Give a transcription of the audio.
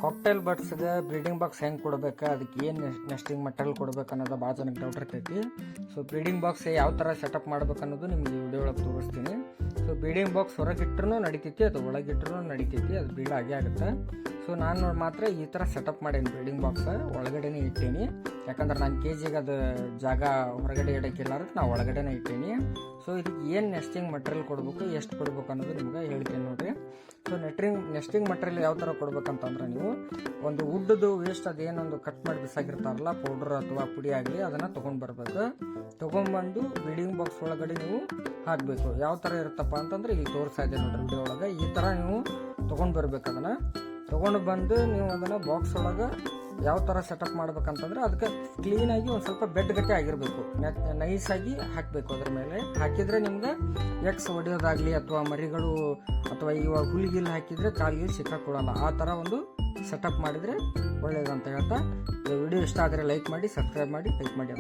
Cocktail ಬರ್ಡ್ಸ್ಗೆ breeding box ಹೆಂಗೆ ಕೊಡ್ಬೇಕು, ಅದಕ್ಕೆ ಏನು ನೆಸ್ಟಿಂಗ್ ಮೆಟೀರಿಯಲ್ ಕೊಡ್ಬೇಕು ಅನ್ನೋದು ಭಾಳ ಜನಕ್ಕೆ ಡೌಟ್ ಇರ್ತೈತಿ. ಸೊ ಬ್ರೀಡಿಂಗ್ ಬಾಕ್ಸ್ ಯಾವ ಥರ ಸೆಟಪ್ ಮಾಡ್ಬೇಕು ಅನ್ನೋದು ನಿಮ್ಗೆ ಈ ವಿಡಿಯೋ ಒಳಗೆ ತೋರಿಸ್ತೀನಿ. ಸೊ ಬ್ರೀಡಿಂಗ್ ಬಾಕ್ಸ್ ಹೊರಗಿಟ್ರೂ ನಡಿತೈತಿ, ಅದು ಒಳಗಿಟ್ರೂ ನಡಿತೈತಿ, ಅದು ಬ್ರೀಡ್ ಆಗೇ ಆಗುತ್ತೆ. ಸೊ ನಾನು ಮಾತ್ರ ಈ ಥರ ಸೆಟಪ್ ಮಾಡೀನಿ. ಬ್ರೀಡಿಂಗ್ ಬಾಕ್ಸ್ ಒಳಗಡೆನೇ ಇಟ್ಟೀನಿ, ಯಾಕಂದ್ರೆ ನಾನು ಜಿಗೆ ಅದು ಜಾಗ ಹೊರಗಡೆ ಇಡೋಕ್ಕಿಲ್ಲ, ಅದಕ್ಕೆ ನಾವು ಒಳಗಡೆನೇ ಇಟ್ಟೀನಿ. ಸೊ ಇದಕ್ಕೆ ಏನು ನೆಸ್ಟಿಂಗ್ ಮೆಟೀರಿಯಲ್ ಕೊಡಬೇಕು, ಎಷ್ಟು ಕೊಡ್ಬೇಕು ಅನ್ನೋದು ನಿಮ್ಗೆ ಹೇಳ್ತೀನಿ ನೋಡಿರಿ. ಸೊ ನೆಸ್ಟಿಂಗ್ ಮೆಟೀರಿಯಲ್ ಯಾವ ಥರ ಕೊಡ್ಬೇಕಂತಂದ್ರೆ, ನೀವು ಒಂದು ವುಡ್ದು ವೇಸ್ಟ್ ಅದೇನೊಂದು ಕಟ್ ಮಾಡಿ ಬಿಸಾಗಿರ್ತಾರಲ್ಲ, ಪೌಡ್ರ್ ಅಥವಾ ಪುಡಿ ಆಗಲಿ, ಅದನ್ನು ತೊಗೊಂಡ್ಬರ್ಬೇಕು. ತೊಗೊಂಡ್ಬಂದು ಬ್ರೀಡಿಂಗ್ ಬಾಕ್ಸ್ ಒಳಗಡೆ ನೀವು ಹಾಕಬೇಕು. ಯಾವ ಥರ ಇರುತ್ತಪ್ಪ ಅಂತಂದ್ರೆ ಇಲ್ಲಿ ತೋರಿಸ್ತಾ ಇದೆ ನೋಡಿರಿ ವಿಡಿಯೋ ಒಳಗೆ. ಈ ಥರ ನೀವು ತೊಗೊಂಡ್ಬರ್ಬೇಕು. ಅದನ್ನು ತೊಗೊಂಡು ಬಂದು ನೀವು ಅದನ್ನು ಬಾಕ್ಸ್ ಒಳಗೆ ಯಾವ ಥರ ಸೆಟಪ್ ಮಾಡ್ಬೇಕಂತಂದ್ರೆ, ಅದಕ್ಕೆ ಕ್ಲೀನಾಗಿ ಒಂದು ಸ್ವಲ್ಪ ಬೆಡ್ ಗಟ್ಟೆ ಆಗಿರಬೇಕು, ನೈಸಾಗಿ ಹಾಕಬೇಕು. ಅದ್ರ ಮೇಲೆ ಹಾಕಿದರೆ ನಿಮ್ಗೆ ಎಕ್ಸ್ ಹೊಡೆಯೋದಾಗಲಿ ಅಥವಾ ಮರಿಗಳು ಅಥವಾ ಇವಾಗ ಹುಲಿಗಿಲ್ ಹಾಕಿದರೆ ಕಾಲಿಗೆ ಸಿಕ್ಕಾಕೊಳ್ಳಲ್ಲ. ಆ ಥರ ಒಂದು ಸೆಟಪ್ ಮಾಡಿದರೆ ಒಳ್ಳೆಯದಂತ ಹೇಳ್ತಾ, ವಿಡಿಯೋ ಇಷ್ಟ ಆದರೆ ಲೈಕ್ ಮಾಡಿ, ಸಬ್ಸ್ಕ್ರೈಬ್ ಮಾಡಿ, ಲೈಕ್ ಮಾಡಿ.